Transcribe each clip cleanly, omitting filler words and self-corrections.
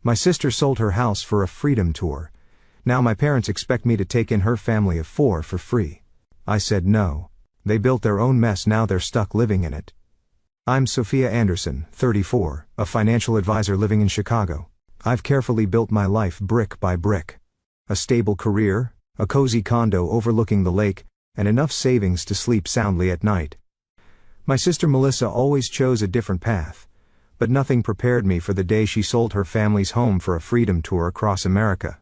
My sister sold her house for a freedom tour. Now my parents expect me to take in her family of 4 for free. I said no. They built their own mess, now they're stuck living in it. I'm Sophia Anderson, 34, a financial advisor living in Chicago. I've carefully built my life brick by brick. A stable career, a cozy condo overlooking the lake, and enough savings to sleep soundly at night. My sister Melissa always chose a different path, but nothing prepared me for the day she sold her family's home for a freedom tour across America.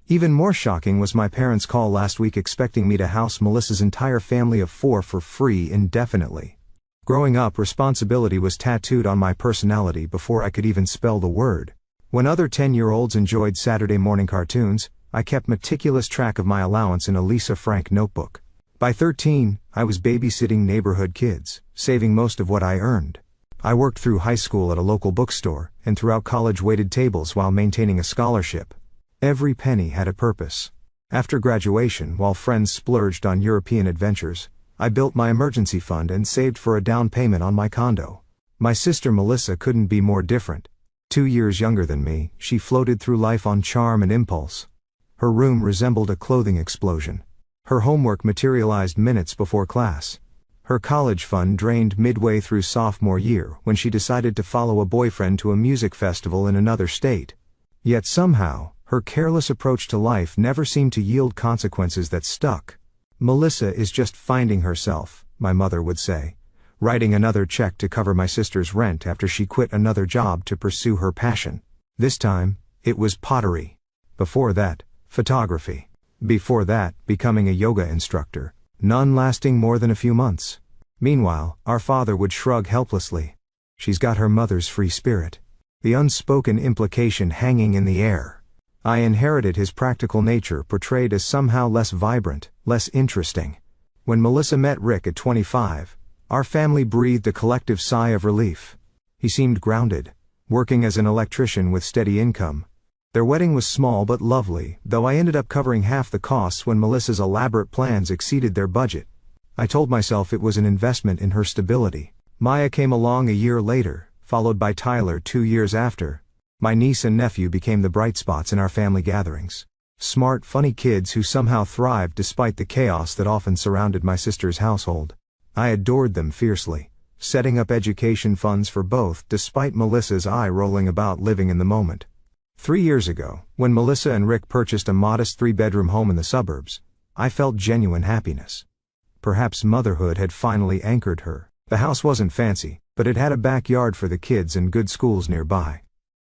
Even more shocking was my parents' call last week expecting me to house Melissa's entire family of 4 for free indefinitely. Growing up, responsibility was tattooed on my personality before I could even spell the word. When other 10-year-olds enjoyed Saturday morning cartoons, I kept meticulous track of my allowance in a Lisa Frank notebook. By 13, I was babysitting neighborhood kids, saving most of what I earned. I worked through high school at a local bookstore, and throughout college waited tables while maintaining a scholarship. Every penny had a purpose. After graduation, while friends splurged on European adventures, I built my emergency fund and saved for a down payment on my condo. My sister Melissa couldn't be more different. 2 years younger than me, she floated through life on charm and impulse. Her room resembled a clothing explosion. Her homework materialized minutes before class. Her college fund drained midway through sophomore year when she decided to follow a boyfriend to a music festival in another state. Yet somehow, her careless approach to life never seemed to yield consequences that stuck. Melissa is just finding herself, my mother would say, writing another check to cover my sister's rent after she quit another job to pursue her passion. This time, it was pottery. Before that, photography. Before that, becoming a yoga instructor, none lasting more than a few months. Meanwhile, our father would shrug helplessly. She's got her mother's free spirit. The unspoken implication hanging in the air. I inherited his practical nature portrayed as somehow less vibrant, less interesting. When Melissa met Rick at 25, our family breathed a collective sigh of relief. He seemed grounded, working as an electrician with steady income. Their wedding was small but lovely, though I ended up covering half the costs when Melissa's elaborate plans exceeded their budget. I told myself it was an investment in her stability. Maya came along a year later, followed by Tyler 2 years after. My niece and nephew became the bright spots in our family gatherings. Smart, funny kids who somehow thrived despite the chaos that often surrounded my sister's household. I adored them fiercely, setting up education funds for both despite Melissa's eye-rolling about living in the moment. 3 years ago, when Melissa and Rick purchased a modest 3-bedroom home in the suburbs, I felt genuine happiness. Perhaps motherhood had finally anchored her. The house wasn't fancy, but it had a backyard for the kids and good schools nearby.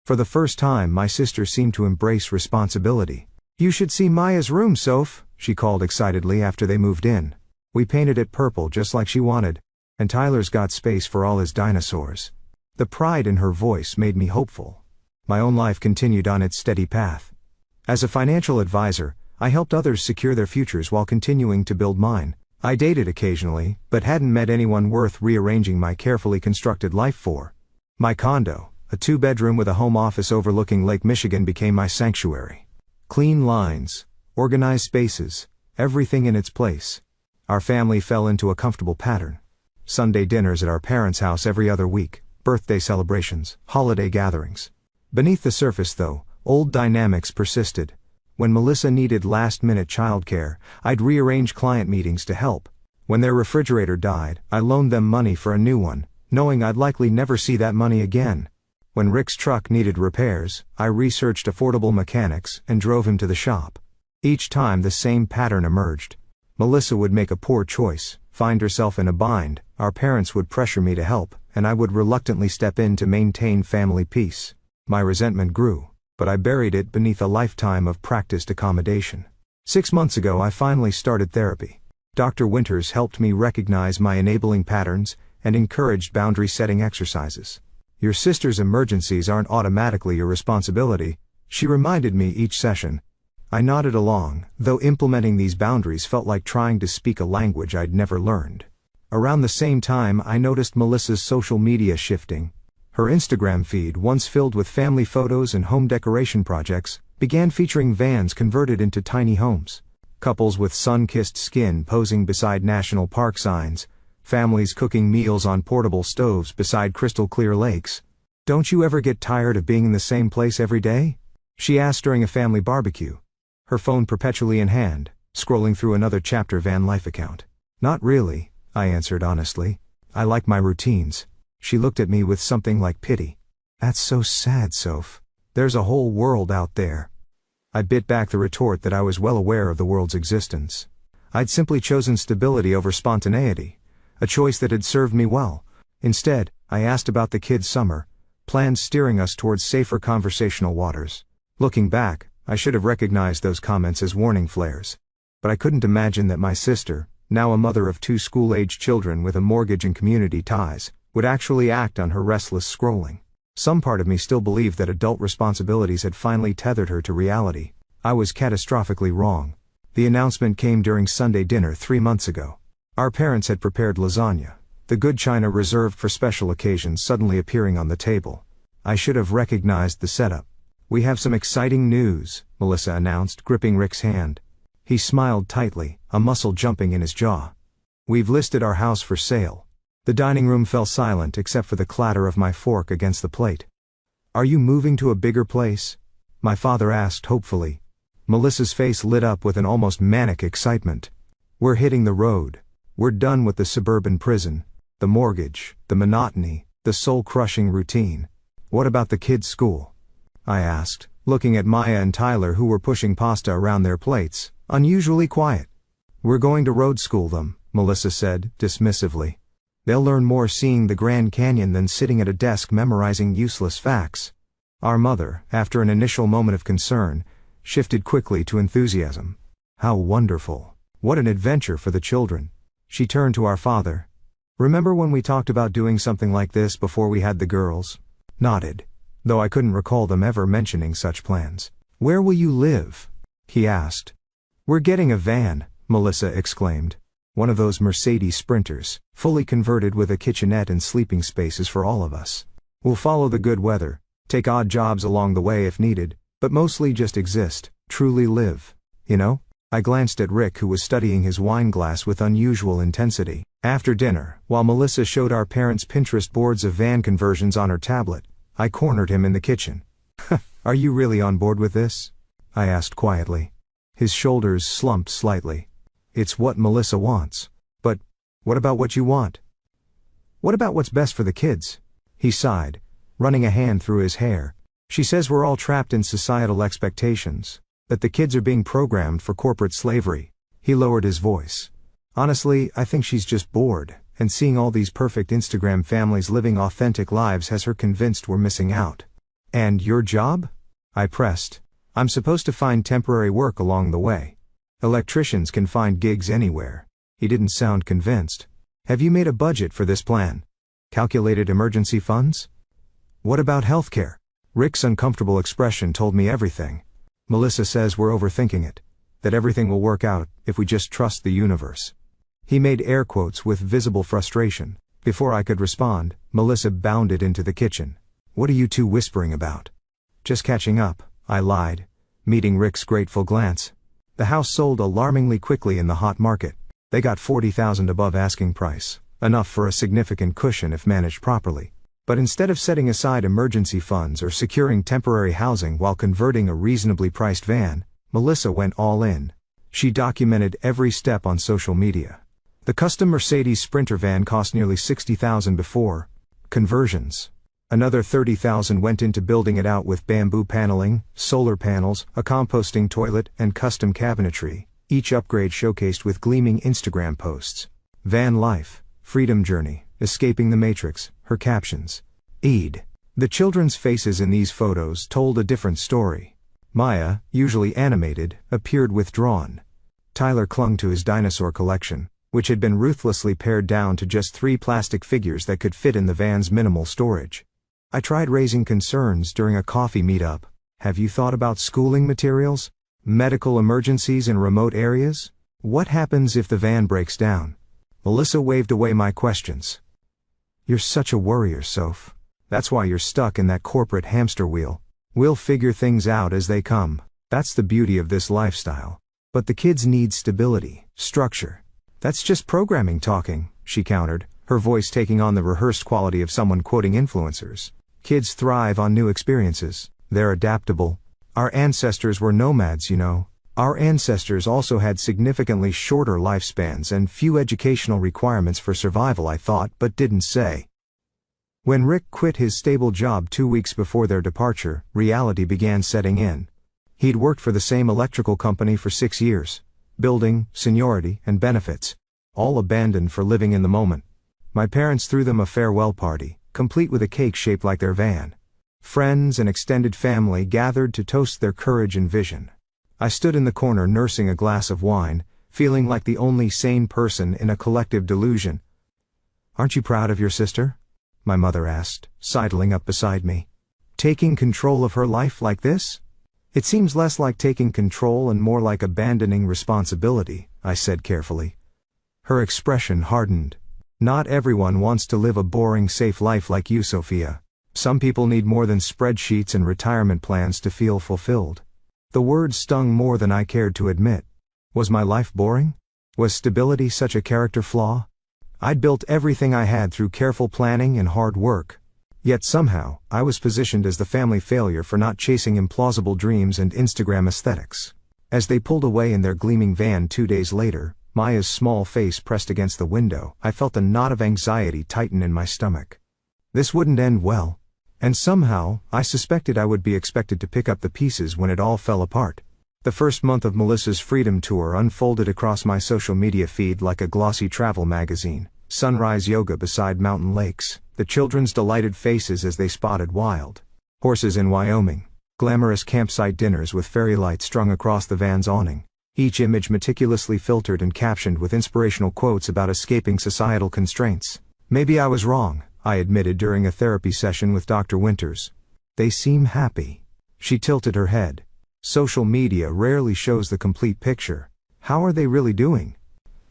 For the first time, my sister seemed to embrace responsibility. "You should see Maya's room, Soph," she called excitedly after they moved in. We painted it purple just like she wanted, and Tyler's got space for all his dinosaurs. The pride in her voice made me hopeful. My own life continued on its steady path. As a financial advisor, I helped others secure their futures while continuing to build mine. I dated occasionally, but hadn't met anyone worth rearranging my carefully constructed life for. My condo, a 2-bedroom with a home office overlooking Lake Michigan, became my sanctuary. Clean lines, organized spaces, everything in its place. Our family fell into a comfortable pattern. Sunday dinners at our parents' house every other week, birthday celebrations, holiday gatherings. Beneath the surface though, old dynamics persisted. When Melissa needed last-minute childcare, I'd rearrange client meetings to help. When their refrigerator died, I loaned them money for a new one, knowing I'd likely never see that money again. When Rick's truck needed repairs, I researched affordable mechanics and drove him to the shop. Each time the same pattern emerged. Melissa would make a poor choice, find herself in a bind, our parents would pressure me to help, and I would reluctantly step in to maintain family peace. My resentment grew, but I buried it beneath a lifetime of practiced accommodation. 6 months ago I finally started therapy. Dr. Winters helped me recognize my enabling patterns and encouraged boundary-setting exercises. "Your sister's emergencies aren't automatically your responsibility," she reminded me each session. I nodded along, though implementing these boundaries felt like trying to speak a language I'd never learned. Around the same time, I noticed Melissa's social media shifting. Her Instagram feed, once filled with family photos and home decoration projects, began featuring vans converted into tiny homes. Couples with sun-kissed skin posing beside national park signs, families cooking meals on portable stoves beside crystal-clear lakes. "Don't you ever get tired of being in the same place every day?" She asked during a family barbecue, her phone perpetually in hand, scrolling through another chapter van life account. Not really, I answered honestly. I like my routines. She looked at me with something like pity. That's so sad, Soph. There's a whole world out there. I bit back the retort that I was well aware of the world's existence. I'd simply chosen stability over spontaneity, a choice that had served me well. Instead, I asked about the kids' summer, plans steering us towards safer conversational waters. Looking back, I should have recognized those comments as warning flares. But I couldn't imagine that my sister, now a mother of 2 school-aged children with a mortgage and community ties, would actually act on her restless scrolling. Some part of me still believed that adult responsibilities had finally tethered her to reality. I was catastrophically wrong. The announcement came during Sunday dinner 3 months ago. Our parents had prepared lasagna, the good china reserved for special occasions suddenly appearing on the table. I should have recognized the setup. We have some exciting news, Melissa announced, gripping Rick's hand. He smiled tightly, a muscle jumping in his jaw. We've listed our house for sale. The dining room fell silent except for the clatter of my fork against the plate. Are you moving to a bigger place? My father asked hopefully. Melissa's face lit up with an almost manic excitement. We're hitting the road. We're done with the suburban prison, the mortgage, the monotony, the soul-crushing routine. What about the kids' school? I asked, looking at Maya and Tyler who were pushing pasta around their plates, unusually quiet. We're going to road school them, Melissa said, dismissively. They'll learn more seeing the Grand Canyon than sitting at a desk memorizing useless facts. Our mother, after an initial moment of concern, shifted quickly to enthusiasm. How wonderful. What an adventure for the children. She turned to our father. Remember when we talked about doing something like this before we had the girls? Nodded, though I couldn't recall them ever mentioning such plans. Where will you live? He asked. We're getting a van, Melissa exclaimed. One of those Mercedes Sprinters, fully converted with a kitchenette and sleeping spaces for all of us. We'll follow the good weather, take odd jobs along the way if needed, but mostly just exist, truly live. You know? I glanced at Rick who was studying his wine glass with unusual intensity. After dinner, while Melissa showed our parents Pinterest boards of van conversions on her tablet, I cornered him in the kitchen. Are you really on board with this? I asked quietly. His shoulders slumped slightly. It's what Melissa wants. But, what about what you want? What about what's best for the kids? He sighed, running a hand through his hair. She says we're all trapped in societal expectations, that the kids are being programmed for corporate slavery. He lowered his voice. Honestly, I think she's just bored, and seeing all these perfect Instagram families living authentic lives has her convinced we're missing out. And your job? I pressed. I'm supposed to find temporary work along the way. Electricians can find gigs anywhere. He didn't sound convinced. Have you made a budget for this plan? Calculated emergency funds? What about healthcare? Rick's uncomfortable expression told me everything. Melissa says we're overthinking it, that everything will work out if we just trust the universe. He made air quotes with visible frustration. Before I could respond, Melissa bounded into the kitchen. What are you two whispering about? Just catching up, I lied, meeting Rick's grateful glance. The house sold alarmingly quickly in the hot market. They got $40,000 above asking price, enough for a significant cushion if managed properly. But instead of setting aside emergency funds or securing temporary housing while converting a reasonably priced van, Melissa went all in. She documented every step on social media. The custom Mercedes Sprinter van cost nearly $60,000 before conversions. Another $30,000 went into building it out with bamboo paneling, solar panels, a composting toilet, and custom cabinetry, each upgrade showcased with gleaming Instagram posts. Van life, freedom journey, escaping the matrix, her captions. Eid. The children's faces in these photos told a different story. Maya, usually animated, appeared withdrawn. Tyler clung to his dinosaur collection, which had been ruthlessly pared down to just 3 plastic figures that could fit in the van's minimal storage. I tried raising concerns during a coffee meetup. Have you thought about schooling materials? Medical emergencies in remote areas? What happens if the van breaks down? Melissa waved away my questions. You're such a worrier, Soph. That's why you're stuck in that corporate hamster wheel. We'll figure things out as they come. That's the beauty of this lifestyle. But the kids need stability, structure. That's just programming talking, she countered, her voice taking on the rehearsed quality of someone quoting influencers. Kids thrive on new experiences. They're adaptable. Our ancestors were nomads, you know. Our ancestors also had significantly shorter lifespans and few educational requirements for survival, I thought, but didn't say. When Rick quit his stable job 2 weeks before their departure, reality began setting in. He'd worked for the same electrical company for 6 years. Building, seniority, and benefits. All abandoned for living in the moment. My parents threw them a farewell party, complete with a cake shaped like their van. Friends and extended family gathered to toast their courage and vision. I stood in the corner nursing a glass of wine, feeling like the only sane person in a collective delusion. "Aren't you proud of your sister?" my mother asked, sidling up beside me. "Taking control of her life like this?" "It seems less like taking control and more like abandoning responsibility," I said carefully. Her expression hardened. "Not everyone wants to live a boring, safe life like you, Sophia. Some people need more than spreadsheets and retirement plans to feel fulfilled." The words stung more than I cared to admit. Was my life boring? Was stability such a character flaw? I'd built everything I had through careful planning and hard work. Yet somehow, I was positioned as the family failure for not chasing implausible dreams and Instagram aesthetics. As they pulled away in their gleaming van 2 days later, Maya's small face pressed against the window, I felt a knot of anxiety tighten in my stomach. This wouldn't end well. And somehow, I suspected I would be expected to pick up the pieces when it all fell apart. The first month of Melissa's Freedom Tour unfolded across my social media feed like a glossy travel magazine. Sunrise yoga beside mountain lakes, the children's delighted faces as they spotted wild horses in Wyoming, glamorous campsite dinners with fairy lights strung across the van's awning, each image meticulously filtered and captioned with inspirational quotes about escaping societal constraints. Maybe I was wrong, I admitted during a therapy session with Dr. Winters. They seem happy. She tilted her head. Social media rarely shows the complete picture. How are they really doing?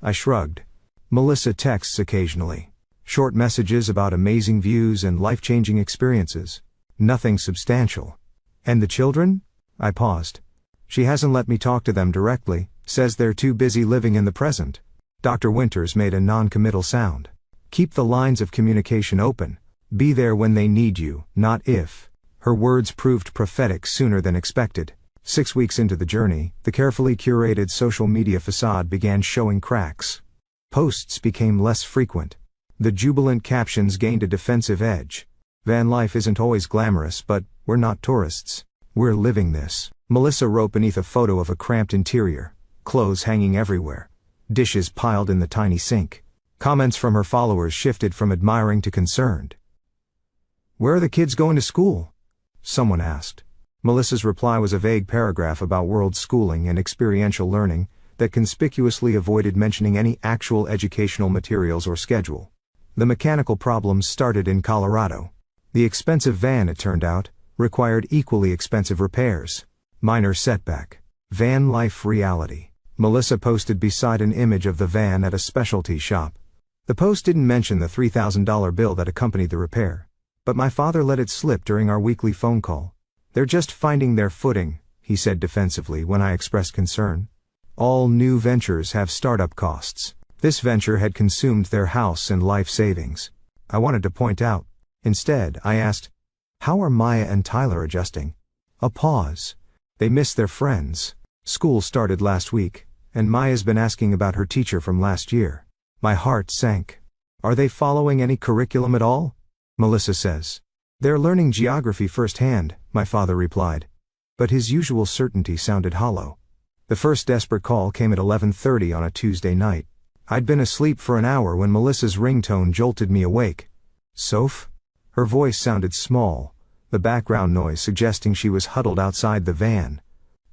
I shrugged. Melissa texts occasionally. Short messages about amazing views and life-changing experiences. Nothing substantial. And the children? I paused. She hasn't let me talk to them directly, says they're too busy living in the present. Dr. Winters made a non-committal sound. Keep the lines of communication open. Be there when they need you, not if. Her words proved prophetic sooner than expected. 6 weeks into the journey, the carefully curated social media facade began showing cracks. Posts became less frequent. The jubilant captions gained a defensive edge. Van life isn't always glamorous, but we're not tourists. We're living this. Melissa wrote beneath a photo of a cramped interior. Clothes hanging everywhere. Dishes piled in the tiny sink. Comments from her followers shifted from admiring to concerned. "Where are the kids going to school?" someone asked. Melissa's reply was a vague paragraph about world schooling and experiential learning that conspicuously avoided mentioning any actual educational materials or schedule. The mechanical problems started in Colorado. The expensive van, it turned out, required equally expensive repairs. Minor setback. Van life reality. Melissa posted beside an image of the van at a specialty shop. The post didn't mention the $3,000 bill that accompanied the repair. But my father let it slip during our weekly phone call. "They're just finding their footing," he said defensively when I expressed concern. All new ventures have startup costs. This venture had consumed their house and life savings. I wanted to point out. Instead, I asked, "How are Maya and Tyler adjusting?" A pause. They miss their friends. School started last week, and Maya's been asking about her teacher from last year. My heart sank. "Are they following any curriculum at all?" Melissa says. "They're learning geography firsthand," my father replied. But his usual certainty sounded hollow. The first desperate call came at 11:30 on a Tuesday night. I'd been asleep for an hour when Melissa's ringtone jolted me awake. "Soph?" Her voice sounded small, the background noise suggesting she was huddled outside the van.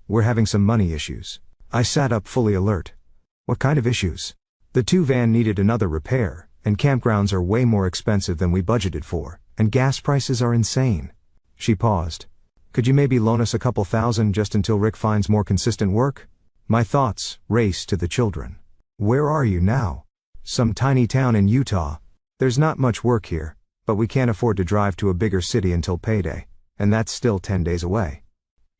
"We're having some money issues." I sat up fully alert. "What kind of issues?" "The 2 van needed another repair, and campgrounds are way more expensive than we budgeted for, and gas prices are insane." She paused. "Could you maybe loan us a couple thousand just until Rick finds more consistent work?" My thoughts raced to the children. "Where are you now?" "Some tiny town in Utah. There's not much work here, but we can't afford to drive to a bigger city until payday, and that's still 10 days away."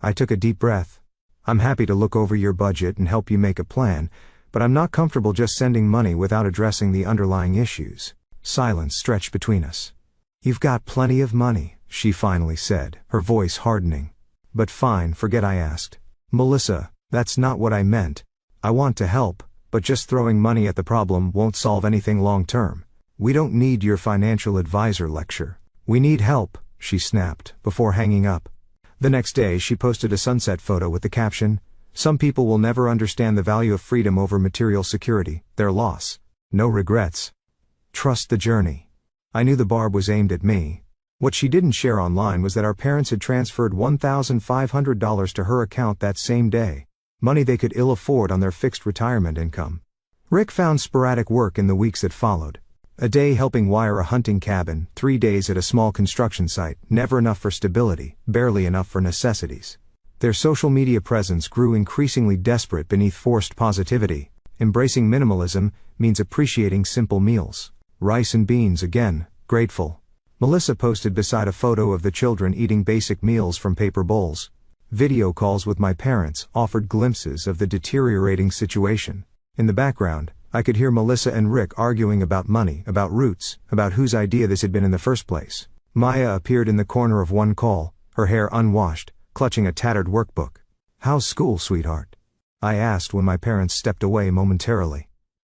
I took a deep breath. "I'm happy to look over your budget and help you make a plan, but I'm not comfortable just sending money without addressing the underlying issues." Silence stretched between us. "You've got plenty of money," she finally said, her voice hardening. But fine, forget I asked. Melissa, that's not what I meant. I want to help, but just throwing money at the problem won't solve anything long term. We don't need your financial advisor lecture. We need help, she snapped, before hanging up. The next day she posted a sunset photo with the caption, "Some people will never understand the value of freedom over material security, their loss. No regrets. Trust the journey." I knew the barb was aimed at me. What she didn't share online was that our parents had transferred $1,500 to her account that same day, money they could ill afford on their fixed retirement income. Rick found sporadic work in the weeks that followed. A day helping wire a hunting cabin, 3 days at a small construction site, never enough for stability, barely enough for necessities. Their social media presence grew increasingly desperate beneath forced positivity. Embracing minimalism means appreciating simple meals. Rice and beans again, grateful. Melissa posted beside a photo of the children eating basic meals from paper bowls. Video calls with my parents offered glimpses of the deteriorating situation. In the background, I could hear Melissa and Rick arguing about money, about roots, about whose idea this had been in the first place. Maya appeared in the corner of one call, her hair unwashed, clutching a tattered workbook. "How's school, sweetheart?" I asked when my parents stepped away momentarily.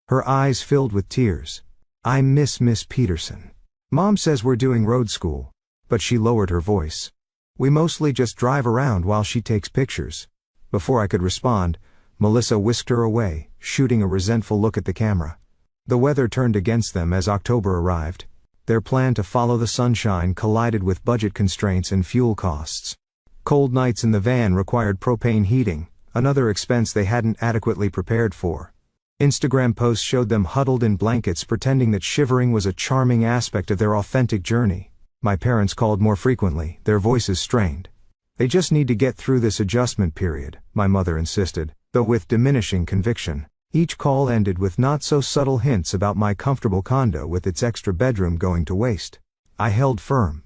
Her eyes filled with tears. "I miss Miss Peterson. Mom says we're doing road school." But she lowered her voice. "We mostly just drive around while she takes pictures." Before I could respond, Melissa whisked her away, shooting a resentful look at the camera. The weather turned against them as October arrived. Their plan to follow the sunshine collided with budget constraints and fuel costs. Cold nights in the van required propane heating, another expense they hadn't adequately prepared for. Instagram posts showed them huddled in blankets pretending that shivering was a charming aspect of their authentic journey. My parents called more frequently, their voices strained. "They just need to get through this adjustment period," my mother insisted, though with diminishing conviction. Each call ended with not-so-subtle hints about my comfortable condo with its extra bedroom going to waste. I held firm.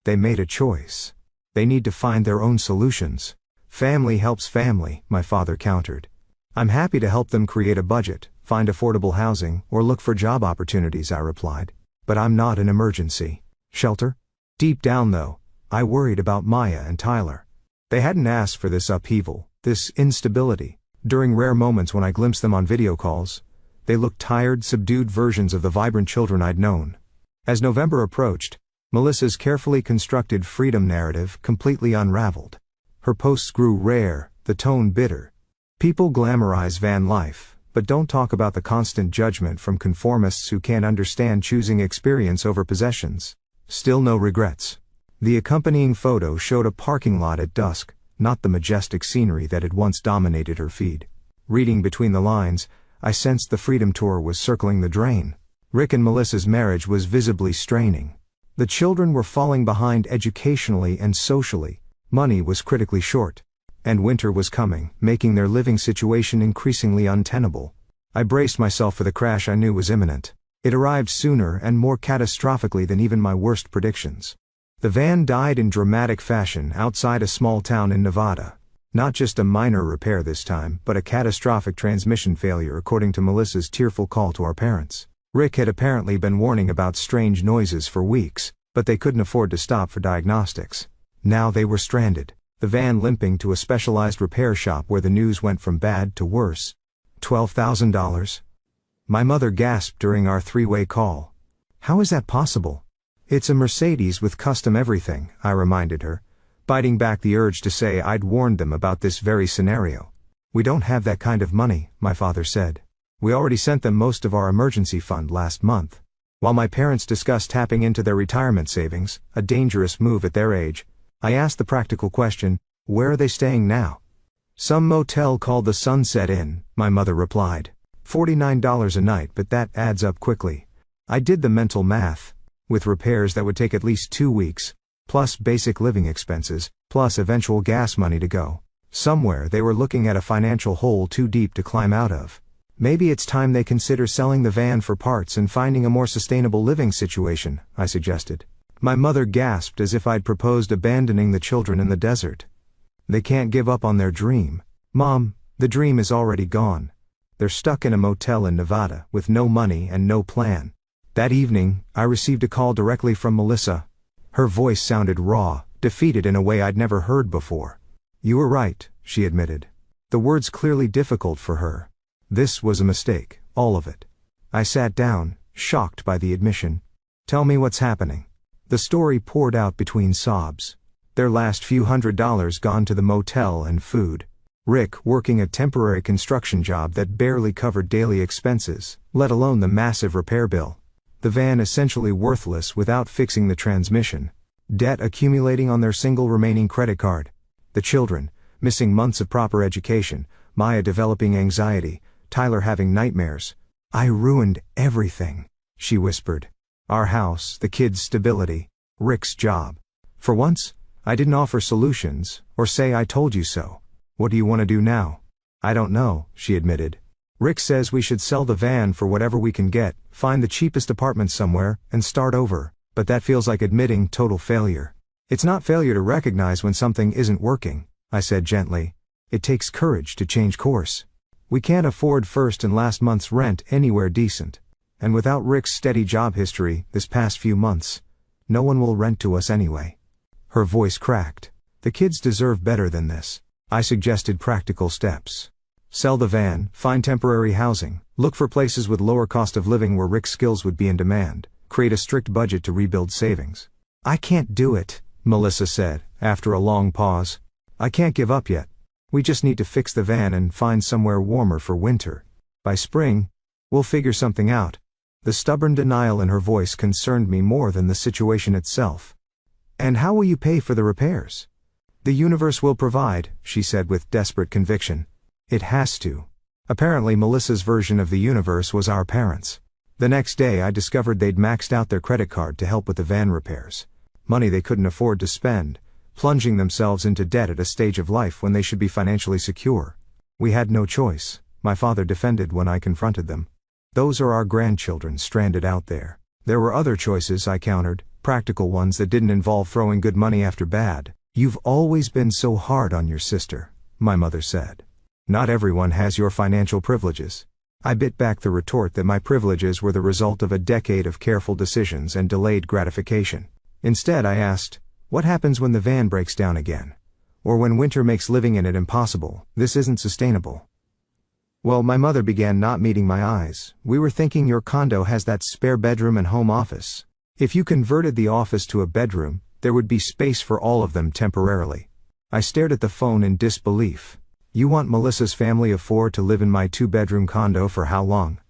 They made a choice. They need to find their own solutions. "Family helps family," my father countered. "I'm happy to help them create a budget, find affordable housing, or look for job opportunities," I replied. "But I'm not an emergency shelter." Deep down though, I worried about Maya and Tyler. They hadn't asked for this upheaval, this instability. During rare moments when I glimpsed them on video calls, they looked tired, subdued versions of the vibrant children I'd known. As November approached, Melissa's carefully constructed freedom narrative completely unraveled. Her posts grew rare, the tone bitter. People glamorize van life, but don't talk about the constant judgment from conformists who can't understand choosing experience over possessions. Still no regrets. The accompanying photo showed a parking lot at dusk, not the majestic scenery that had once dominated her feed. Reading between the lines, I sensed the freedom tour was circling the drain. Rick and Melissa's marriage was visibly straining. The children were falling behind educationally and socially. Money was critically short. And winter was coming, making their living situation increasingly untenable. I braced myself for the crash I knew was imminent. It arrived sooner and more catastrophically than even my worst predictions. The van died in dramatic fashion outside a small town in Nevada. Not just a minor repair this time, but a catastrophic transmission failure according to Melissa's tearful call to our parents. Rick had apparently been warning about strange noises for weeks, but they couldn't afford to stop for diagnostics. Now they were stranded, the van limping to a specialized repair shop where the news went from bad to worse. $12,000? My mother gasped during our three-way call. "How is that possible?" "It's a Mercedes with custom everything," I reminded her, biting back the urge to say I'd warned them about this very scenario. "We don't have that kind of money," my father said. "We already sent them most of our emergency fund last month." While my parents discussed tapping into their retirement savings, a dangerous move at their age, I asked the practical question, "Where are they staying now?" "Some motel called the Sunset Inn," my mother replied. $49 a night, but that adds up quickly. I did the mental math. With repairs that would take at least 2 weeks, plus basic living expenses, plus eventual gas money to go. Somewhere they were looking at a financial hole too deep to climb out of. Maybe it's time they consider selling the van for parts and finding a more sustainable living situation, I suggested. My mother gasped as if I'd proposed abandoning the children in the desert. "They can't give up on their dream." "Mom, the dream is already gone. They're stuck in a motel in Nevada, with no money and no plan." That evening, I received a call directly from Melissa. Her voice sounded raw, defeated in a way I'd never heard before. You were right, she admitted. The words clearly difficult for her. This was a mistake, all of it. I sat down, shocked by the admission. Tell me what's happening. The story poured out between sobs. Their last few $100s gone to the motel and food. Rick working a temporary construction job that barely covered daily expenses, let alone the massive repair bill. The van essentially worthless without fixing the transmission. Debt accumulating on their single remaining credit card. The children, missing months of proper education, Maya developing anxiety, Tyler having nightmares. I ruined everything, she whispered. Our house, the kids' stability, Rick's job. For once, I didn't offer solutions, or say I told you so. What do you want to do now? I don't know, she admitted. Rick says we should sell the van for whatever we can get, find the cheapest apartment somewhere, and start over, but that feels like admitting total failure. It's not failure to recognize when something isn't working, I said gently. It takes courage to change course. We can't afford first and last month's rent anywhere decent. And without Rick's steady job history this past few months, no one will rent to us anyway. Her voice cracked. The kids deserve better than this. I suggested practical steps. Sell the van, find temporary housing, look for places with lower cost of living where Rick's skills would be in demand, create a strict budget to rebuild savings. I can't do it, Melissa said, after a long pause. I can't give up yet. We just need to fix the van and find somewhere warmer for winter. By spring, we'll figure something out. The stubborn denial in her voice concerned me more than the situation itself. And how will you pay for the repairs? The universe will provide, she said with desperate conviction. It has to. Apparently Melissa's version of the universe was our parents. The next day I discovered they'd maxed out their credit card to help with the van repairs. Money they couldn't afford to spend, plunging themselves into debt at a stage of life when they should be financially secure. We had no choice, my father defended when I confronted them. Those are our grandchildren stranded out there. There were other choices, I countered, practical ones that didn't involve throwing good money after bad. You've always been so hard on your sister, my mother said. Not everyone has your financial privileges. I bit back the retort that my privileges were the result of a decade of careful decisions and delayed gratification. Instead I asked, what happens when the van breaks down again? Or when winter makes living in it impossible? This isn't sustainable. Well, my mother began not meeting my eyes. We were thinking your condo has that spare bedroom and home office. If you converted the office to a bedroom, there would be space for all of them temporarily. I stared at the phone in disbelief. You want Melissa's family of 4 to live in my 2-bedroom condo for how long?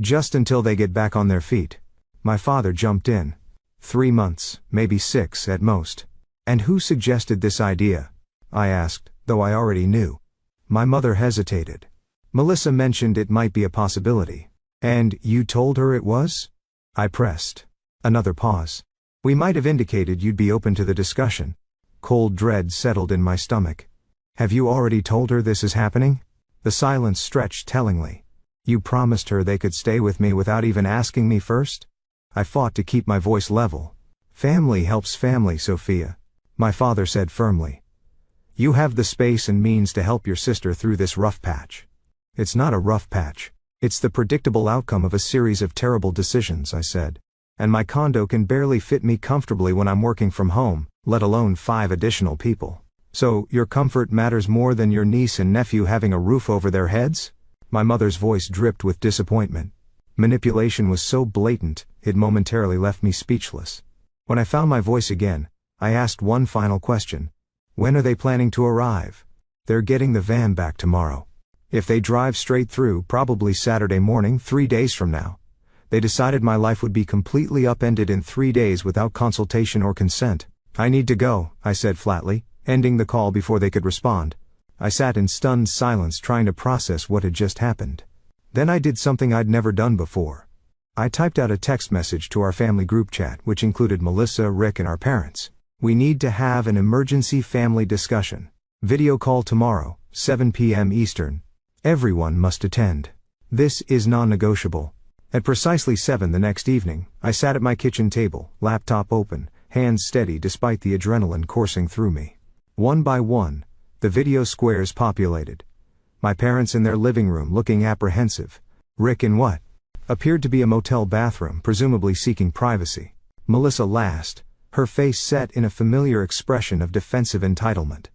Just until they get back on their feet. My father jumped in. 3 months, maybe 6 at most. And who suggested this idea? I asked, though I already knew. My mother hesitated. Melissa mentioned it might be a possibility. And you told her it was? I pressed. Another pause. We might have indicated you'd be open to the discussion. Cold dread settled in my stomach. Have you already told her this is happening? The silence stretched tellingly. You promised her they could stay with me without even asking me first? I fought to keep my voice level. Family helps family, Sophia, my father said firmly. You have the space and means to help your sister through this rough patch. It's not a rough patch. It's the predictable outcome of a series of terrible decisions, I said. And my condo can barely fit me comfortably when I'm working from home, let alone 5 additional people. So, your comfort matters more than your niece and nephew having a roof over their heads? My mother's voice dripped with disappointment. Manipulation was so blatant, it momentarily left me speechless. When I found my voice again, I asked one final question. When are they planning to arrive? They're getting the van back tomorrow. If they drive straight through, probably Saturday morning, 3 days from now. They decided my life would be completely upended in 3 days without consultation or consent. I need to go, I said flatly, ending the call before they could respond. I sat in stunned silence trying to process what had just happened. Then I did something I'd never done before. I typed out a text message to our family group chat, which included Melissa, Rick, and our parents. We need to have an emergency family discussion. Video call tomorrow, 7 p.m. Eastern. Everyone must attend. This is non-negotiable. At precisely 7 the next evening, I sat at my kitchen table, laptop open, hands steady despite the adrenaline coursing through me. One by one, the video squares populated. My parents in their living room looking apprehensive. Rick in what appeared to be a motel bathroom, presumably seeking privacy. Melissa last, her face set in a familiar expression of defensive entitlement.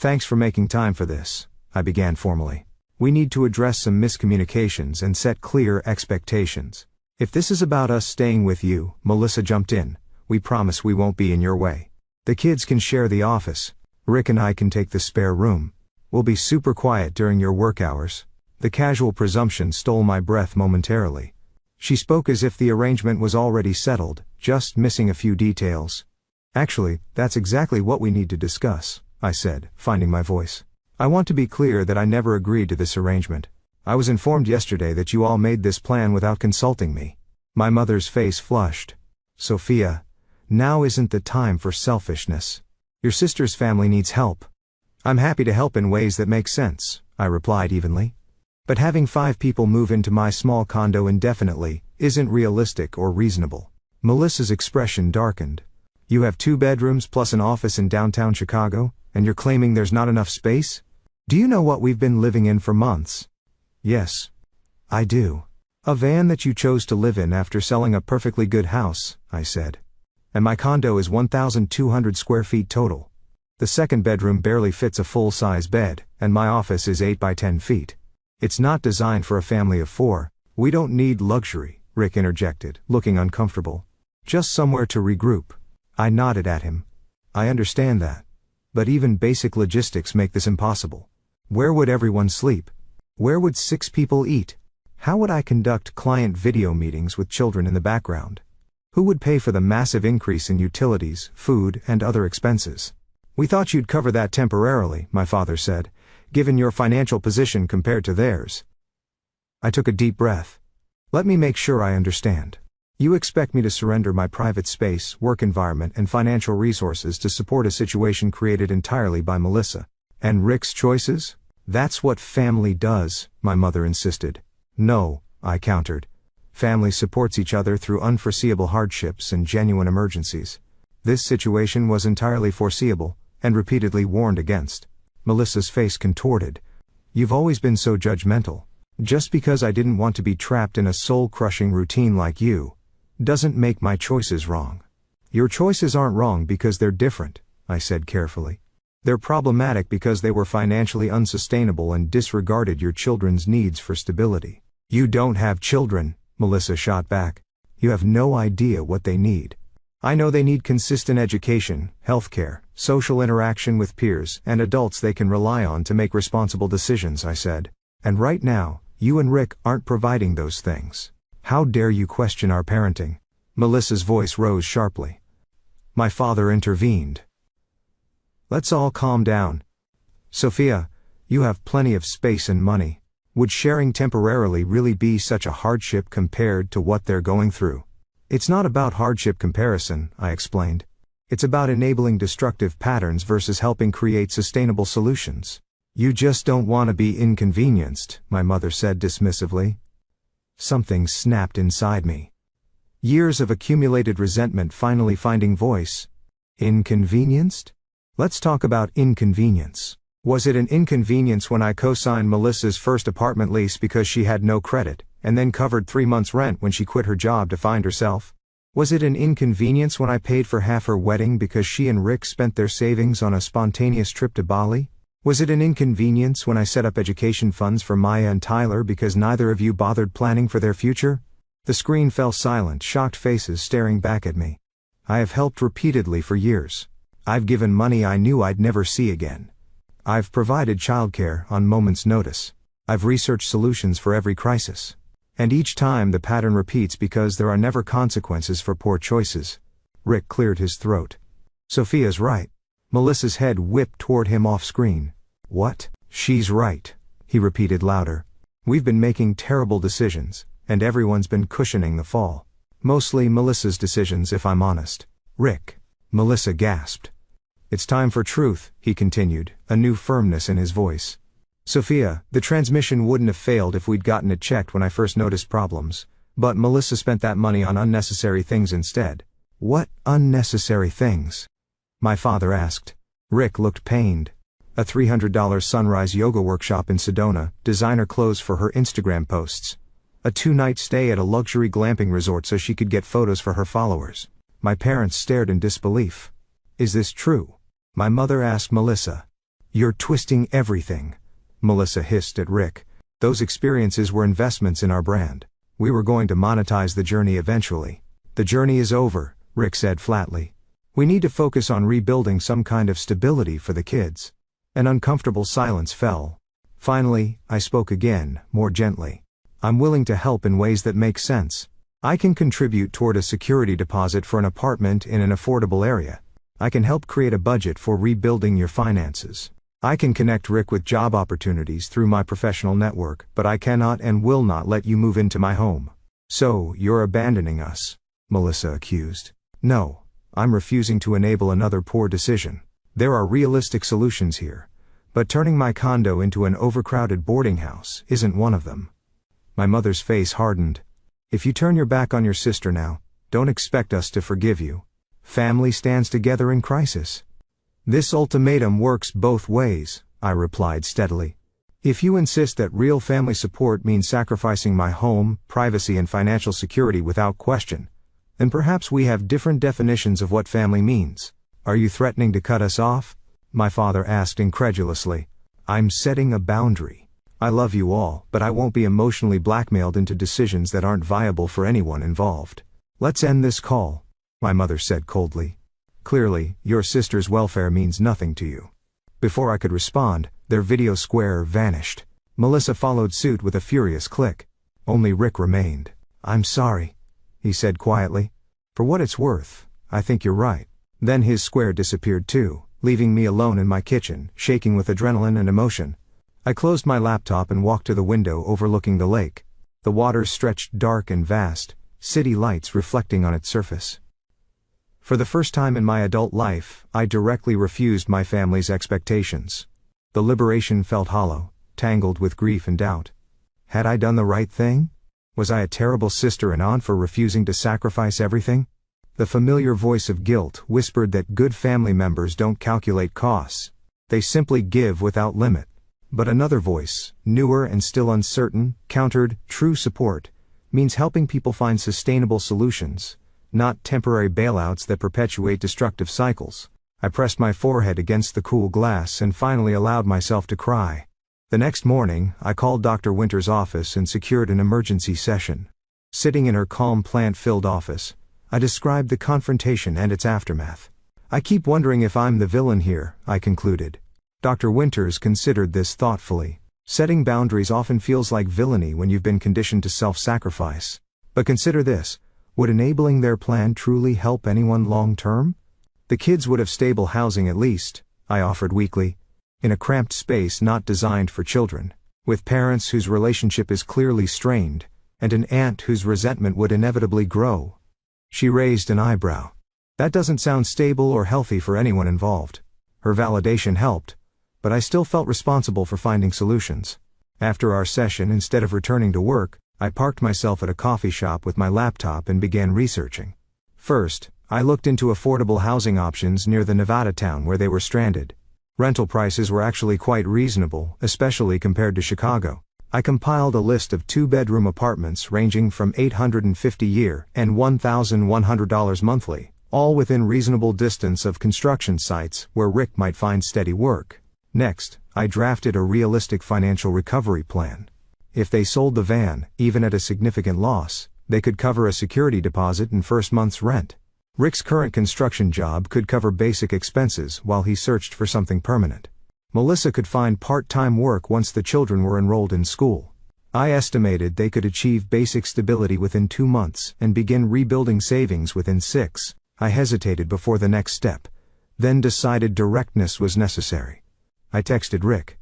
Thanks for making time for this, I began formally. We need to address some miscommunications and set clear expectations. If this is about us staying with you, Melissa jumped in, we promise we won't be in your way. The kids can share the office. Rick and I can take the spare room. We'll be super quiet during your work hours. The casual presumption stole my breath momentarily. She spoke as if the arrangement was already settled, just missing a few details. Actually, that's exactly what we need to discuss, I said, finding my voice. I want to be clear that I never agreed to this arrangement. I was informed yesterday that you all made this plan without consulting me. My mother's face flushed. Sophia, now isn't the time for selfishness. Your sister's family needs help. I'm happy to help in ways that make sense, I replied evenly. But having 5 people move into my small condo indefinitely isn't realistic or reasonable. Melissa's expression darkened. You have 2 bedrooms plus an office in downtown Chicago, and you're claiming there's not enough space? Do you know what we've been living in for months? Yes. I do. A van that you chose to live in after selling a perfectly good house, I said. And my condo is 1,200 square feet total. The second bedroom barely fits a full-size bed, and my office is 8 by 10 feet. It's not designed for a family of 4. We don't need luxury, Rick interjected, looking uncomfortable. Just somewhere to regroup. I nodded at him. I understand that. But even basic logistics make this impossible. Where would everyone sleep? Where would 6 people eat? How would I conduct client video meetings with children in the background? Who would pay for the massive increase in utilities, food, and other expenses? We thought you'd cover that temporarily, my father said, given your financial position compared to theirs. I took a deep breath. Let me make sure I understand. You expect me to surrender my private space, work environment, and financial resources to support a situation created entirely by Melissa. And Rick's choices? That's what family does, my mother insisted. No, I countered. Family supports each other through unforeseeable hardships and genuine emergencies. This situation was entirely foreseeable, and repeatedly warned against. Melissa's face contorted. You've always been so judgmental. Just because I didn't want to be trapped in a soul-crushing routine like you, doesn't make my choices wrong. Your choices aren't wrong because they're different, I said carefully. They're problematic because they were financially unsustainable and disregarded your children's needs for stability. You don't have children, Melissa shot back. You have no idea what they need. I know they need consistent education, healthcare, social interaction with peers, and adults they can rely on to make responsible decisions, I said. And right now, you and Rick aren't providing those things. How dare you question our parenting? Melissa's voice rose sharply. My father intervened. Let's all calm down. Sophia, you have plenty of space and money. Would sharing temporarily really be such a hardship compared to what they're going through? It's not about hardship comparison, I explained. It's about enabling destructive patterns versus helping create sustainable solutions. You just don't want to be inconvenienced, my mother said dismissively. Something snapped inside me. Years of accumulated resentment finally finding voice. Inconvenienced? Let's talk about inconvenience. Was it an inconvenience when I co-signed Melissa's first apartment lease because she had no credit, and then covered 3 months' rent when she quit her job to find herself? Was it an inconvenience when I paid for half her wedding because she and Rick spent their savings on a spontaneous trip to Bali? Was it an inconvenience when I set up education funds for Maya and Tyler because neither of you bothered planning for their future? The screen fell silent, shocked faces staring back at me. I have helped repeatedly for years. I've given money I knew I'd never see again. I've provided childcare on moment's notice. I've researched solutions for every crisis. And each time the pattern repeats because there are never consequences for poor choices. Rick cleared his throat. Sophia's right. Melissa's head whipped toward him off screen. What? She's right, he repeated louder. We've been making terrible decisions, and everyone's been cushioning the fall. Mostly Melissa's decisions, if I'm honest. Rick. Melissa gasped. It's time for truth, he continued, a new firmness in his voice. Sophia, the transmission wouldn't have failed if we'd gotten it checked when I first noticed problems, but Melissa spent that money on unnecessary things instead. What unnecessary things? My father asked. Rick looked pained. A $300 sunrise yoga workshop in Sedona, designer clothes for her Instagram posts. A 2-night stay at a luxury glamping resort so she could get photos for her followers. My parents stared in disbelief. Is this true? My mother asked Melissa. You're twisting everything, Melissa hissed at Rick. Those experiences were investments in our brand. We were going to monetize the journey eventually. The journey is over, Rick said flatly. We need to focus on rebuilding some kind of stability for the kids. An uncomfortable silence fell. Finally, I spoke again, more gently. I'm willing to help in ways that make sense. I can contribute toward a security deposit for an apartment in an affordable area. I can help create a budget for rebuilding your finances. I can connect Rick with job opportunities through my professional network, but I cannot and will not let you move into my home. So, you're abandoning us, Melissa accused. No, I'm refusing to enable another poor decision. There are realistic solutions here. But turning my condo into an overcrowded boarding house isn't one of them. My mother's face hardened. If you turn your back on your sister now, don't expect us to forgive you. Family stands together in crisis. This ultimatum works both ways, I replied steadily. If you insist that real family support means sacrificing my home, privacy and financial security without question, then perhaps we have different definitions of what family means. Are you threatening to cut us off? My father asked incredulously. I'm setting a boundary. I love you all, but I won't be emotionally blackmailed into decisions that aren't viable for anyone involved. Let's end this call, my mother said coldly. Clearly, your sister's welfare means nothing to you. Before I could respond, their video square vanished. Melissa followed suit with a furious click. Only Rick remained. I'm sorry, he said quietly. For what it's worth, I think you're right. Then his square disappeared too, leaving me alone in my kitchen, shaking with adrenaline and emotion. I closed my laptop and walked to the window overlooking the lake. The waters stretched dark and vast, city lights reflecting on its surface. For the first time in my adult life, I directly refused my family's expectations. The liberation felt hollow, tangled with grief and doubt. Had I done the right thing? Was I a terrible sister and aunt for refusing to sacrifice everything? The familiar voice of guilt whispered that good family members don't calculate costs. They simply give without limit. But another voice, newer and still uncertain, countered, true support means helping people find sustainable solutions, not temporary bailouts that perpetuate destructive cycles. I pressed my forehead against the cool glass and finally allowed myself to cry. The next morning, I called Dr. Winter's office and secured an emergency session. Sitting in her calm plant-filled office, I described the confrontation and its aftermath. I keep wondering if I'm the villain here, I concluded. Dr. Winters considered this thoughtfully. Setting boundaries often feels like villainy when you've been conditioned to self-sacrifice. But consider this. Would enabling their plan truly help anyone long-term? The kids would have stable housing at least, I offered weakly. In a cramped space not designed for children, with parents whose relationship is clearly strained, and an aunt whose resentment would inevitably grow. She raised an eyebrow. That doesn't sound stable or healthy for anyone involved. Her validation helped, but I still felt responsible for finding solutions. After our session, instead of returning to work, I parked myself at a coffee shop with my laptop and began researching. First, I looked into affordable housing options near the Nevada town where they were stranded. Rental prices were actually quite reasonable, especially compared to Chicago. I compiled a list of 2-bedroom apartments ranging from $850 a year and $1,100 monthly, all within reasonable distance of construction sites where Rick might find steady work. Next, I drafted a realistic financial recovery plan. If they sold the van, even at a significant loss, they could cover a security deposit and first month's rent. Rick's current construction job could cover basic expenses while he searched for something permanent. Melissa could find part-time work once the children were enrolled in school. I estimated they could achieve basic stability within 2 months and begin rebuilding savings within 6. I hesitated before the next step, then decided directness was necessary. I texted Rick.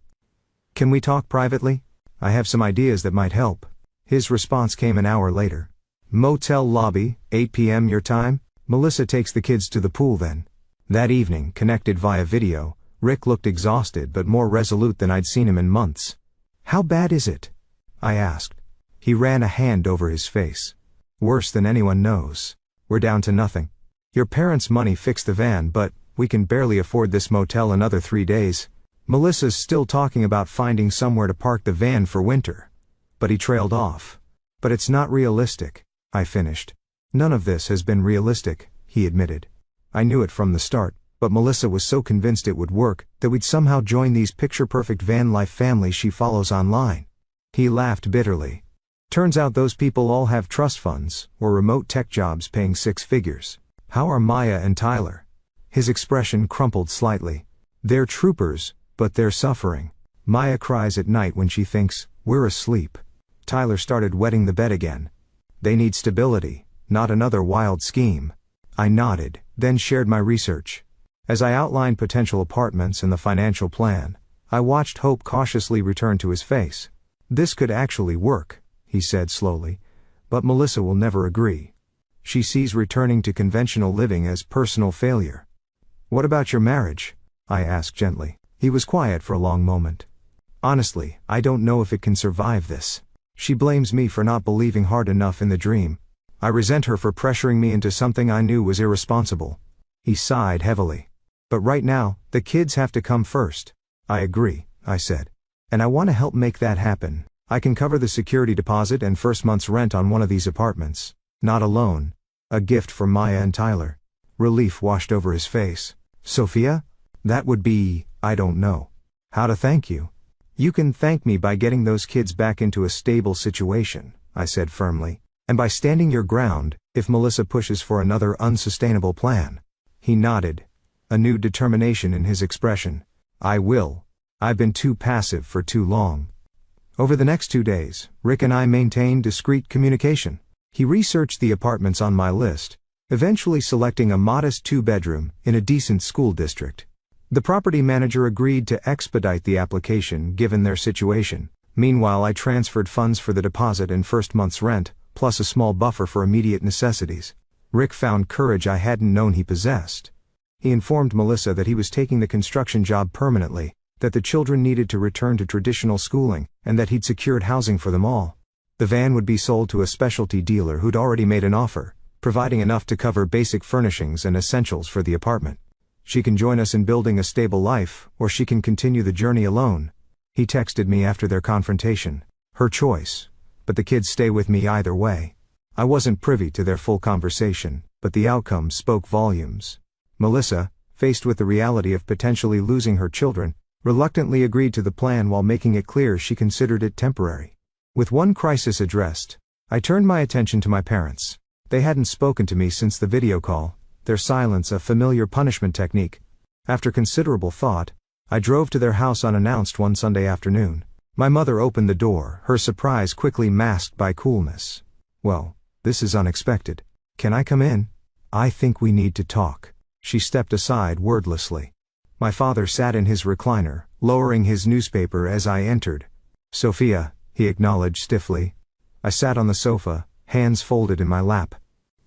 Can we talk privately? I have some ideas that might help. His response came an hour later. Motel lobby, 8 p.m. your time? Melissa takes the kids to the pool then. That evening, connected via video, Rick looked exhausted but more resolute than I'd seen him in months. How bad is it? I asked. He ran a hand over his face. Worse than anyone knows. We're down to nothing. Your parents' money fixed the van, but we can barely afford this motel another 3 days. Melissa's still talking about finding somewhere to park the van for winter. But he trailed off. But it's not realistic, I finished. None of this has been realistic, he admitted. I knew it from the start. But Melissa was so convinced it would work, that we'd somehow join these picture-perfect van life families she follows online. He laughed bitterly. Turns out those people all have trust funds, or remote tech jobs paying six figures. How are Maya and Tyler? His expression crumpled slightly. They're troopers, but they're suffering. Maya cries at night when she thinks, we're asleep. Tyler started wetting the bed again. They need stability, not another wild scheme. I nodded, then shared my research. As I outlined potential apartments and the financial plan, I watched hope cautiously return to his face. This could actually work, he said slowly, but Melissa will never agree. She sees returning to conventional living as personal failure. What about your marriage? I asked gently. He was quiet for a long moment. Honestly, I don't know if it can survive this. She blames me for not believing hard enough in the dream. I resent her for pressuring me into something I knew was irresponsible. He sighed heavily. But right now, the kids have to come first. I agree, I said. And I want to help make that happen. I can cover the security deposit and first month's rent on one of these apartments. Not a loan. A gift from Maya and Tyler. Relief washed over his face. Sophia? That would be, I don't know. How to thank you. You can thank me by getting those kids back into a stable situation, I said firmly, and by standing your ground, if Melissa pushes for another unsustainable plan. He nodded. A new determination in his expression. I will. I've been too passive for too long. Over the next 2 days, Rick and I maintained discreet communication. He researched the apartments on my list, eventually selecting a modest 2-bedroom in a decent school district. The property manager agreed to expedite the application given their situation. Meanwhile, I transferred funds for the deposit and first month's rent, plus a small buffer for immediate necessities. Rick found courage I hadn't known he possessed. He informed Melissa that he was taking the construction job permanently, that the children needed to return to traditional schooling, and that he'd secured housing for them all. The van would be sold to a specialty dealer who'd already made an offer, providing enough to cover basic furnishings and essentials for the apartment. She can join us in building a stable life, or she can continue the journey alone. He texted me after their confrontation. Her choice. But the kids stay with me either way. I wasn't privy to their full conversation, but the outcome spoke volumes. Melissa, faced with the reality of potentially losing her children, reluctantly agreed to the plan while making it clear she considered it temporary. With one crisis addressed, I turned my attention to my parents. They hadn't spoken to me since the video call, their silence a familiar punishment technique. After considerable thought, I drove to their house unannounced one Sunday afternoon. My mother opened the door, her surprise quickly masked by coolness. Well, this is unexpected. Can I come in? I think we need to talk. She stepped aside wordlessly. My father sat in his recliner, lowering his newspaper as I entered. Sophia, he acknowledged stiffly. I sat on the sofa, hands folded in my lap.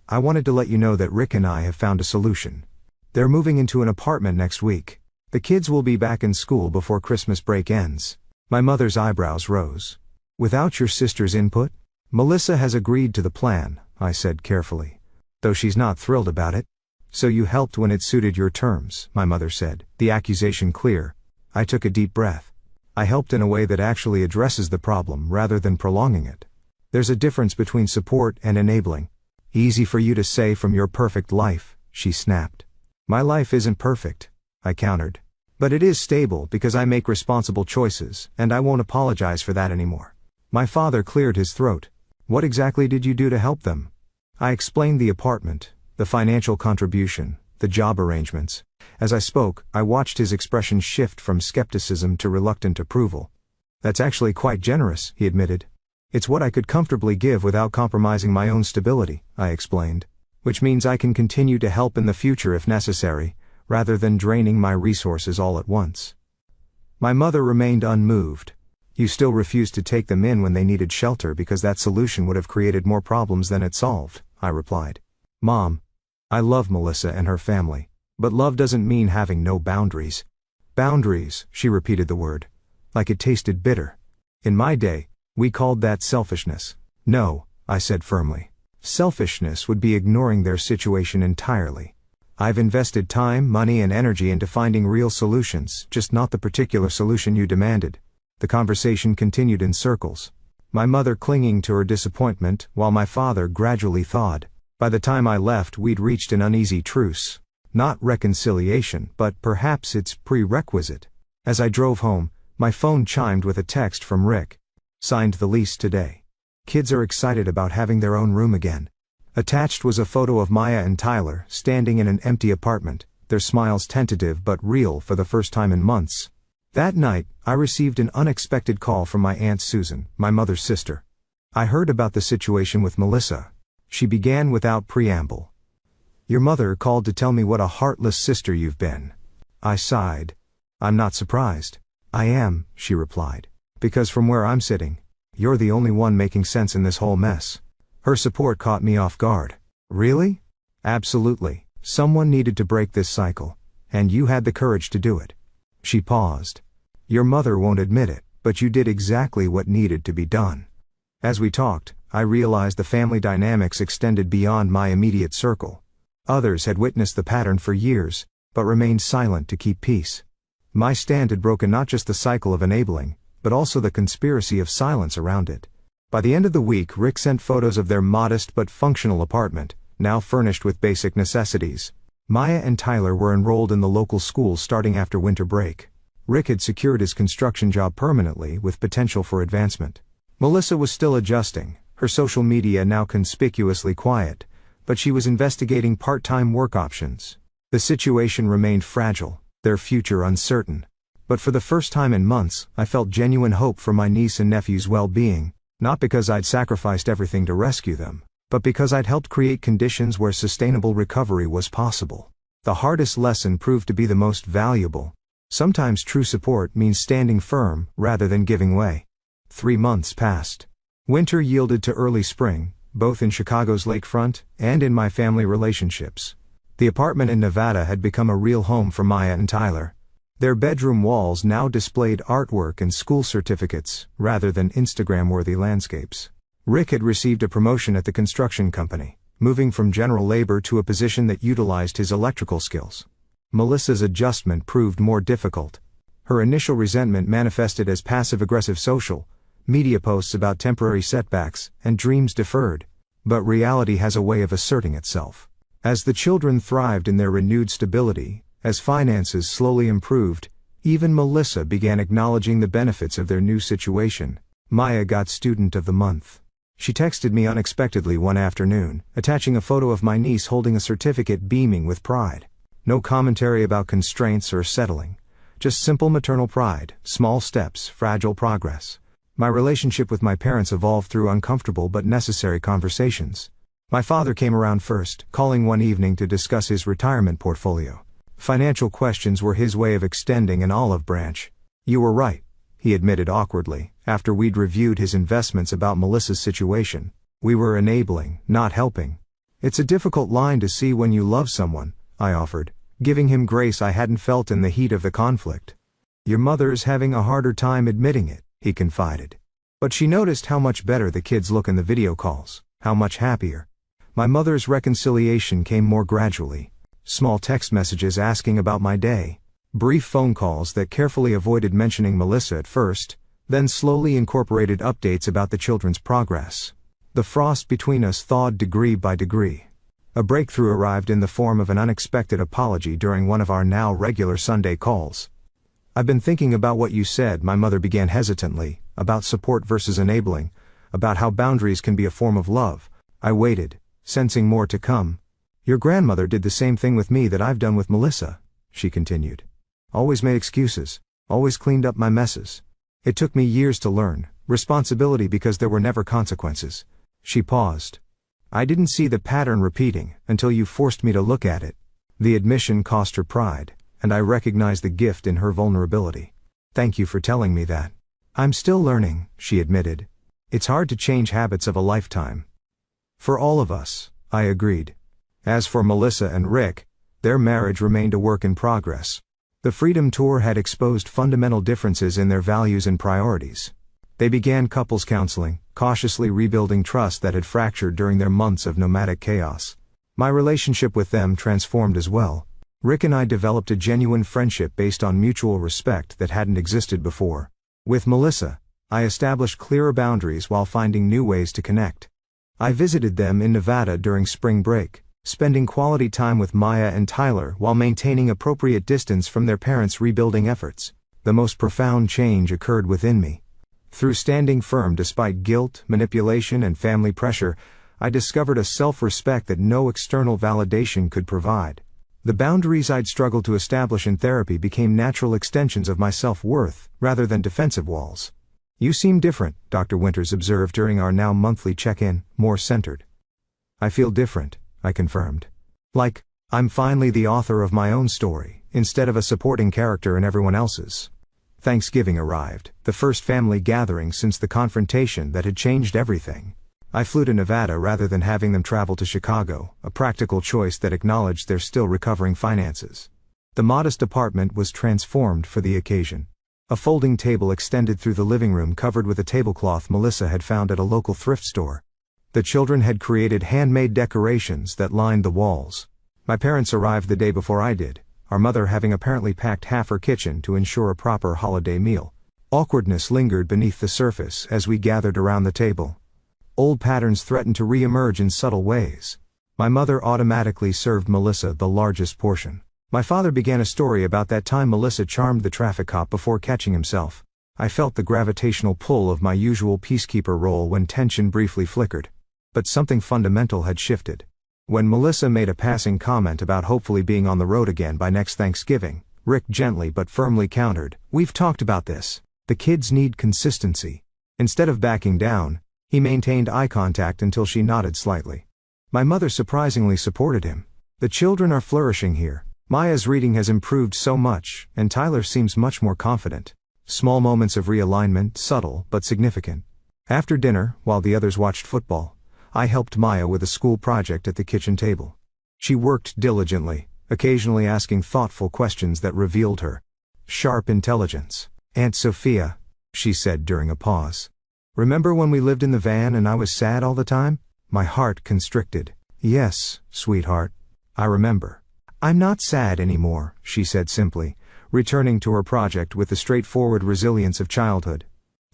I wanted to let you know that Rick and I have found a solution. They're moving into an apartment next week. The kids will be back in school before Christmas break ends. My mother's eyebrows rose. Without your sister's input? Melissa has agreed to the plan, I said carefully. Though she's not thrilled about it. So you helped when it suited your terms, my mother said, the accusation clear. I took a deep breath. I helped in a way that actually addresses the problem rather than prolonging it. There's a difference between support and enabling. Easy for you to say from your perfect life, she snapped. My life isn't perfect, I countered. But it is stable because I make responsible choices, and I won't apologize for that anymore. My father cleared his throat. What exactly did you do to help them? I explained the apartment, the financial contribution, the job arrangements. As I spoke, I watched his expression shift from skepticism to reluctant approval. That's actually quite generous, he admitted. It's what I could comfortably give without compromising my own stability, I explained. Which means I can continue to help in the future if necessary, rather than draining my resources all at once. My mother remained unmoved. You still refused to take them in when they needed shelter because that solution would have created more problems than it solved, I replied. Mom, I love Melissa and her family, but love doesn't mean having no boundaries. Boundaries, she repeated the word, like it tasted bitter. In my day, we called that selfishness. No, I said firmly. Selfishness would be ignoring their situation entirely. I've invested time, money, and energy into finding real solutions, just not the particular solution you demanded. The conversation continued in circles. My mother clinging to her disappointment, while my father gradually thawed. By the time I left, we'd reached an uneasy truce. Not reconciliation, but perhaps its prerequisite. As I drove home, my phone chimed with a text from Rick. Signed the lease today. Kids are excited about having their own room again. Attached was a photo of Maya and Tyler standing in an empty apartment, their smiles tentative but real for the first time in months. That night, I received an unexpected call from my Aunt Susan, my mother's sister. I heard about the situation with Melissa. She began without preamble. Your mother called to tell me what a heartless sister you've been. I sighed. I'm not surprised. I am, she replied. Because from where I'm sitting, you're the only one making sense in this whole mess. Her support caught me off guard. Really? Absolutely. Someone needed to break this cycle, and you had the courage to do it. She paused. Your mother won't admit it, but you did exactly what needed to be done. As we talked, I realized the family dynamics extended beyond my immediate circle. Others had witnessed the pattern for years, but remained silent to keep peace. My stand had broken not just the cycle of enabling, but also the conspiracy of silence around it. By the end of the week, Rick sent photos of their modest but functional apartment, now furnished with basic necessities. Maya and Tyler were enrolled in the local school starting after winter break. Rick had secured his construction job permanently with potential for advancement. Melissa was still adjusting, her social media now conspicuously quiet, but she was investigating part-time work options. The situation remained fragile, their future uncertain. But for the first time in months, I felt genuine hope for my niece and nephew's well-being, not because I'd sacrificed everything to rescue them, but because I'd helped create conditions where sustainable recovery was possible. The hardest lesson proved to be the most valuable. Sometimes true support means standing firm rather than giving way. 3 months passed. Winter yielded to early spring, both in Chicago's lakefront and in my family relationships. The apartment in Nevada had become a real home for Maya and Tyler. Their bedroom walls now displayed artwork and school certificates, rather than Instagram-worthy landscapes. Rick had received a promotion at the construction company, moving from general labor to a position that utilized his electrical skills. Melissa's adjustment proved more difficult. Her initial resentment manifested as passive-aggressive social media posts about temporary setbacks and dreams deferred. But reality has a way of asserting itself. As the children thrived in their renewed stability, as finances slowly improved, even Melissa began acknowledging the benefits of their new situation. Maya got Student of the Month. She texted me unexpectedly one afternoon, attaching a photo of my niece holding a certificate beaming with pride. No commentary about constraints or settling. Just simple maternal pride, small steps, fragile progress. My relationship with my parents evolved through uncomfortable but necessary conversations. My father came around first, calling one evening to discuss his retirement portfolio. Financial questions were his way of extending an olive branch. You were right, he admitted awkwardly, after we'd reviewed his investments about Melissa's situation. We were enabling, not helping. It's a difficult line to see when you love someone, I offered, giving him grace I hadn't felt in the heat of the conflict. Your mother's having a harder time admitting it, he confided. But she noticed how much better the kids look in the video calls, how much happier. My mother's reconciliation came more gradually. Small text messages asking about my day. Brief phone calls that carefully avoided mentioning Melissa at first, then slowly incorporated updates about the children's progress. The frost between us thawed degree by degree. A breakthrough arrived in the form of an unexpected apology during one of our now regular Sunday calls. I've been thinking about what you said, my mother began hesitantly, about support versus enabling, about how boundaries can be a form of love. I waited, sensing more to come. Your grandmother did the same thing with me that I've done with Melissa, she continued. Always made excuses, always cleaned up my messes. It took me years to learn responsibility because there were never consequences. She paused. I didn't see the pattern repeating until you forced me to look at it. The admission cost her pride, and I recognized the gift in her vulnerability. Thank you for telling me that. I'm still learning, she admitted. It's hard to change habits of a lifetime. For all of us, I agreed. As for Melissa and Rick, their marriage remained a work in progress. The Freedom Tour had exposed fundamental differences in their values and priorities. They began couples counseling, cautiously rebuilding trust that had fractured during their months of nomadic chaos. My relationship with them transformed as well. Rick and I developed a genuine friendship based on mutual respect that hadn't existed before. With Melissa, I established clearer boundaries while finding new ways to connect. I visited them in Nevada during spring break, spending quality time with Maya and Tyler while maintaining appropriate distance from their parents' rebuilding efforts. The most profound change occurred within me. Through standing firm despite guilt, manipulation, and family pressure, I discovered a self-respect that no external validation could provide. The boundaries I'd struggled to establish in therapy became natural extensions of my self-worth, rather than defensive walls. "You seem different," Dr. Winters observed during our now monthly check-in, more centered. "I feel different," I confirmed. "Like, I'm finally the author of my own story, instead of a supporting character in everyone else's." Thanksgiving arrived, the first family gathering since the confrontation that had changed everything. I flew to Nevada rather than having them travel to Chicago, a practical choice that acknowledged their still recovering finances. The modest apartment was transformed for the occasion. A folding table extended through the living room covered with a tablecloth Melissa had found at a local thrift store. The children had created handmade decorations that lined the walls. My parents arrived the day before I did, our mother having apparently packed half her kitchen to ensure a proper holiday meal. Awkwardness lingered beneath the surface as we gathered around the table. Old patterns threatened to re-emerge in subtle ways. My mother automatically served Melissa the largest portion. My father began a story about that time Melissa charmed the traffic cop before catching himself. I felt the gravitational pull of my usual peacekeeper role when tension briefly flickered. But something fundamental had shifted. When Melissa made a passing comment about hopefully being on the road again by next Thanksgiving, Rick gently but firmly countered, "We've talked about this. The kids need consistency." Instead of backing down, he maintained eye contact until she nodded slightly. My mother surprisingly supported him. "The children are flourishing here. Maya's reading has improved so much, and Tyler seems much more confident." Small moments of realignment, subtle but significant. After dinner, while the others watched football, I helped Maya with a school project at the kitchen table. She worked diligently, occasionally asking thoughtful questions that revealed her sharp intelligence. "Aunt Sophia," she said during a pause. "Remember when we lived in the van and I was sad all the time?" My heart constricted. "Yes, sweetheart. I remember." "I'm not sad anymore," she said simply, returning to her project with the straightforward resilience of childhood.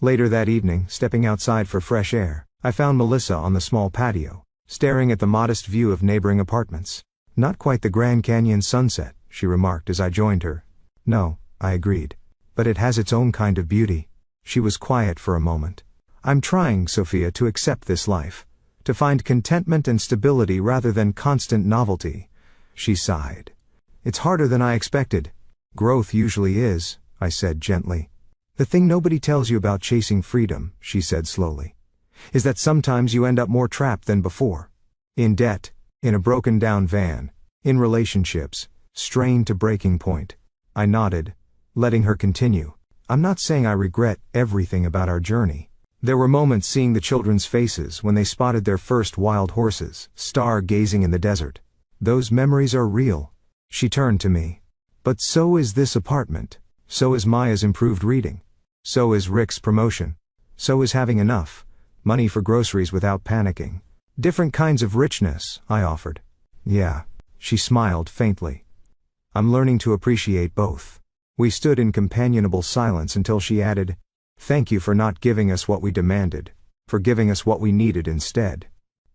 Later that evening, stepping outside for fresh air, I found Melissa on the small patio, staring at the modest view of neighboring apartments. "Not quite the Grand Canyon sunset," she remarked as I joined her. "No," I agreed. "But it has its own kind of beauty." She was quiet for a moment. "I'm trying, Sophia, to accept this life. To find contentment and stability rather than constant novelty." She sighed. "It's harder than I expected." "Growth usually is," I said gently. "The thing nobody tells you about chasing freedom," she said slowly, "is that sometimes you end up more trapped than before. In debt, in a broken down van, in relationships, strained to breaking point." I nodded, letting her continue. "I'm not saying I regret everything about our journey. There were moments seeing the children's faces when they spotted their first wild horses, star-gazing in the desert. Those memories are real." She turned to me. "But so is this apartment. So is Maya's improved reading. So is Rick's promotion. So is having enough money for groceries without panicking. Different kinds of richness," I offered. "Yeah." She smiled faintly. "I'm learning to appreciate both." We stood in companionable silence until she added, "Thank you for not giving us what we demanded, for giving us what we needed instead."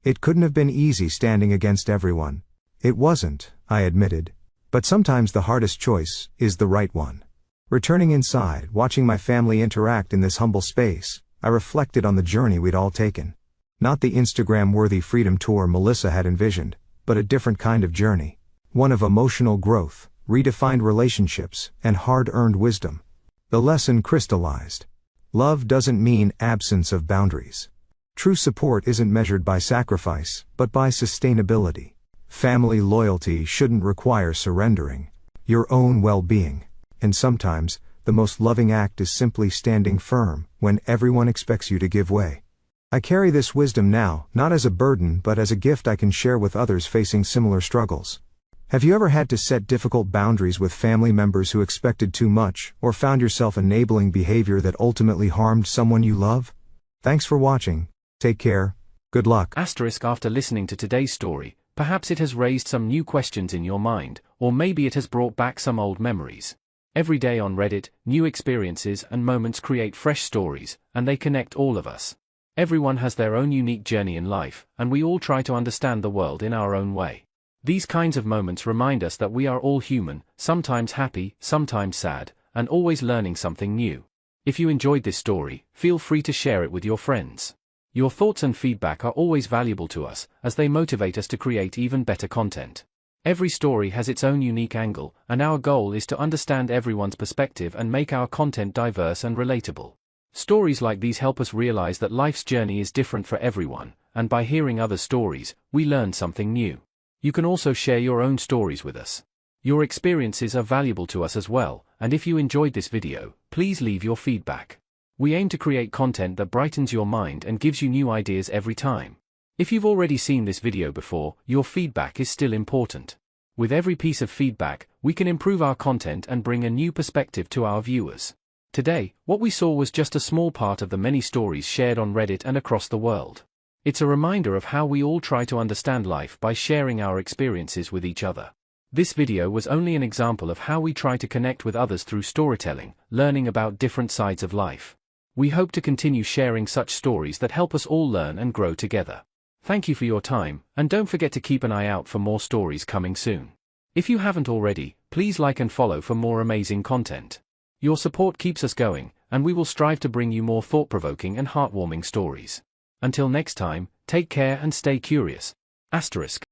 It couldn't have been easy standing against everyone. It wasn't, I admitted. But sometimes the hardest choice is the right one. Returning inside, watching my family interact in this humble space, I reflected on the journey we'd all taken. Not the Instagram-worthy freedom tour Melissa had envisioned, but a different kind of journey. One of emotional growth, redefined relationships, and hard-earned wisdom. The lesson crystallized. Love doesn't mean absence of boundaries. True support isn't measured by sacrifice, but by sustainability. Family loyalty shouldn't require surrendering your own well-being. And sometimes, the most loving act is simply standing firm when everyone expects you to give way. I carry this wisdom now, not as a burden but as a gift I can share with others facing similar struggles. Have you ever had to set difficult boundaries with family members who expected too much, or found yourself enabling behavior that ultimately harmed someone you love? Thanks for watching. Take care. Good luck. After listening to today's story, perhaps it has raised some new questions in your mind, or maybe it has brought back some old memories. Every day on Reddit, new experiences and moments create fresh stories, and they connect all of us. Everyone has their own unique journey in life, and we all try to understand the world in our own way. These kinds of moments remind us that we are all human, sometimes happy, sometimes sad, and always learning something new. If you enjoyed this story, feel free to share it with your friends. Your thoughts and feedback are always valuable to us, as they motivate us to create even better content. Every story has its own unique angle, and our goal is to understand everyone's perspective and make our content diverse and relatable. Stories like these help us realize that life's journey is different for everyone, and by hearing other stories, we learn something new. You can also share your own stories with us. Your experiences are valuable to us as well, and if you enjoyed this video, please leave your feedback. We aim to create content that brightens your mind and gives you new ideas every time. If you've already seen this video before, your feedback is still important. With every piece of feedback, we can improve our content and bring a new perspective to our viewers. Today, what we saw was just a small part of the many stories shared on Reddit and across the world. It's a reminder of how we all try to understand life by sharing our experiences with each other. This video was only an example of how we try to connect with others through storytelling, learning about different sides of life. We hope to continue sharing such stories that help us all learn and grow together. Thank you for your time, and don't forget to keep an eye out for more stories coming soon. If you haven't already, please like and follow for more amazing content. Your support keeps us going, and we will strive to bring you more thought-provoking and heartwarming stories. Until next time, take care and stay curious. **